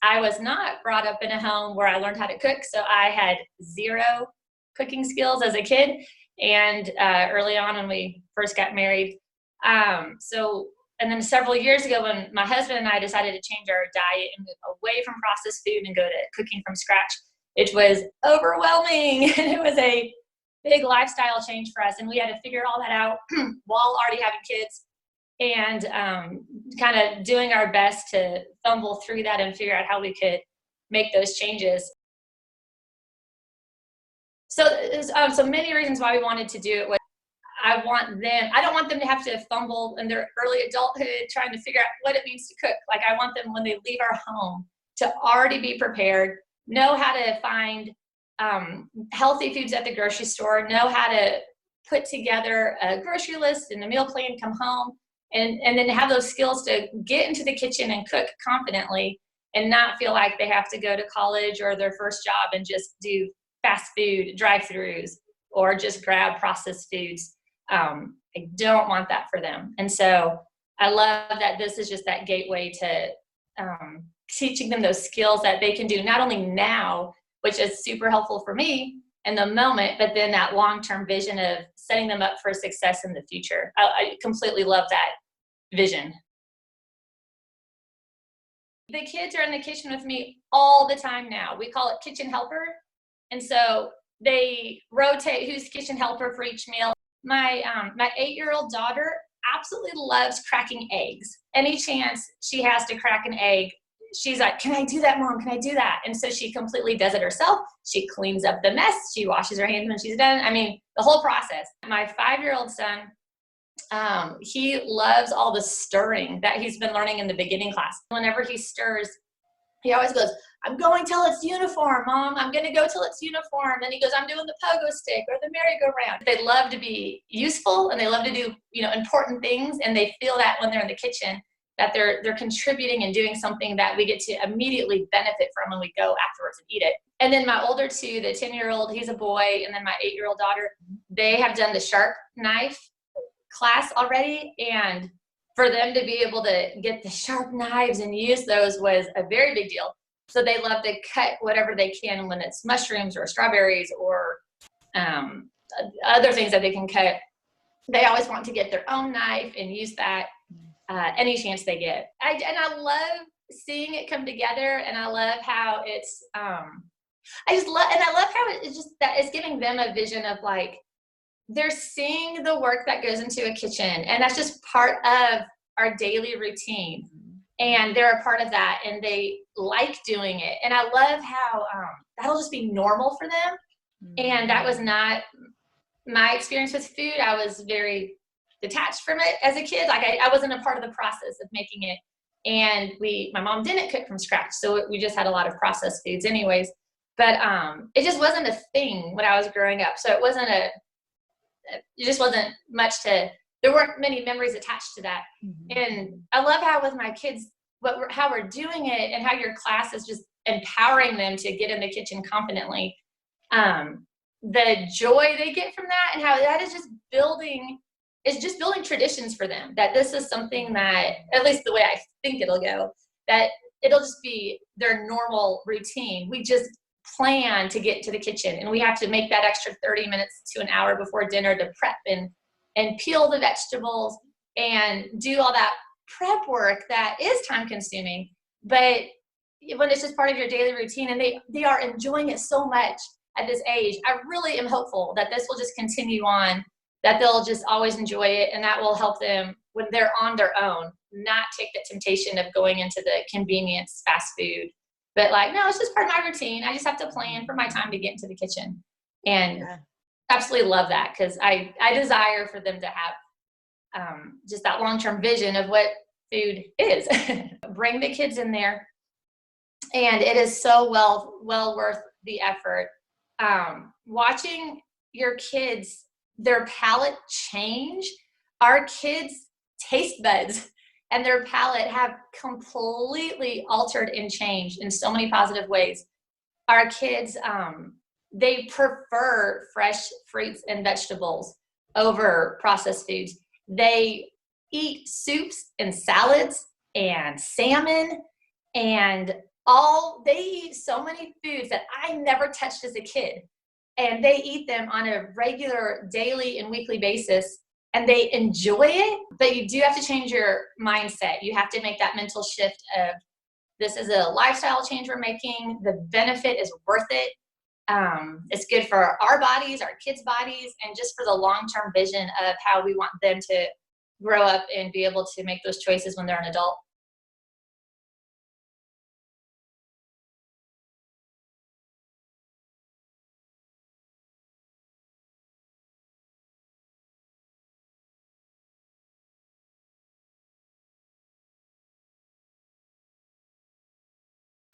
I was not brought up in a home where I learned how to cook, so I had zero cooking skills as a kid. And early on when we first got married, and then several years ago when my husband and I decided to change our diet and move away from processed food and go to cooking from scratch, it was overwhelming. And it was a big lifestyle change for us. And we had to figure all that out while already having kids, and kind of doing our best to fumble through that and figure out how we could make those changes. So many reasons why we wanted to do it was I don't want them to have to fumble in their early adulthood trying to figure out what it means to cook. Like, I want them, when they leave our home, to already be prepared, know how to find healthy foods at the grocery store, know how to put together a grocery list and a meal plan, come home, and then have those skills to get into the kitchen and cook confidently and not feel like they have to go to college or their first job and just do fast food drive-throughs or just grab processed foods. I don't want that for them. And so I love that this is just that gateway to teaching them those skills that they can do not only now, which is super helpful for me in the moment, but then that long-term vision of setting them up for success in the future. I completely love that vision. The kids are in the kitchen with me all the time now. We call it kitchen helper. And so they rotate who's kitchen helper for each meal. My 8-year-old daughter absolutely loves cracking eggs. Any chance she has to crack an egg, she's like, "Can I do that, Mom? Can I do that?" And so she completely does it herself. She cleans up the mess. She washes her hands when she's done. I mean, the whole process. My 5-year-old son, he loves all the stirring that he's been learning in the beginning class. Whenever he stirs, he always goes, "I'm going till it's uniform, Mom. I'm going to go till it's uniform." And he goes, "I'm doing the pogo stick or the merry-go-round." They love to be useful and they love to do, important things. And they feel that when they're in the kitchen, that they're contributing and doing something that we get to immediately benefit from when we go afterwards and eat it. And then my older two, the 10-year-old, he's a boy, and then my 8-year-old daughter, they have done the sharp knife class already. And for them to be able to get the sharp knives and use those was a very big deal. So they love to cut whatever they can, when it's mushrooms or strawberries or other things that they can cut. They always want to get their own knife and use that any chance they get. I love seeing it come together, and I love how it's I love how it's just that it's giving them a vision of, like, they're seeing the work that goes into a kitchen, and that's just part of our daily routine, and they're a part of that, and they like doing it. And I love how that'll just be normal for them. And that was not my experience with food. I was very detached from it as a kid. Like, I wasn't a part of the process of making it. And my mom didn't cook from scratch, so we just had a lot of processed foods anyways. But it just wasn't a thing when I was growing up. So it just wasn't much there weren't many memories attached to that. And I love how with my kids, how we're doing it, and how your class is just empowering them to get in the kitchen confidently. The joy they get from that, and how that is just building traditions for them, that this is something that, at least the way I think it'll go, that it'll just be their normal routine. We just plan to get to the kitchen, and we have to make that extra 30 minutes to an hour before dinner to prep and peel the vegetables and do all that prep work that is time consuming. But when it's just part of your daily routine, and they are enjoying it so much at this age, I really am hopeful that this will just continue on, that they'll just always enjoy it, and that will help them when they're on their own, not take the temptation of going into the convenience fast food. But like, no, it's just part of my routine. I just have to plan for my time to get into the kitchen. And absolutely love that, because I desire for them to have just that long-term vision of what food is. Bring the kids in there, and it is so well worth the effort. Watching your kids, their palate change. Our kids' taste buds and their palate have completely altered and changed in so many positive ways. Our kids, they prefer fresh fruits and vegetables over processed foods. They eat soups and salads and salmon and they eat so many foods that I never touched as a kid. And they eat them on a regular daily and weekly basis, and they enjoy it. But you do have to change your mindset. You have to make that mental shift of, this is a lifestyle change we're making. The benefit is worth it. It's good for our bodies, our kids' bodies, and just for the long-term vision of how we want them to grow up and be able to make those choices when they're an adult.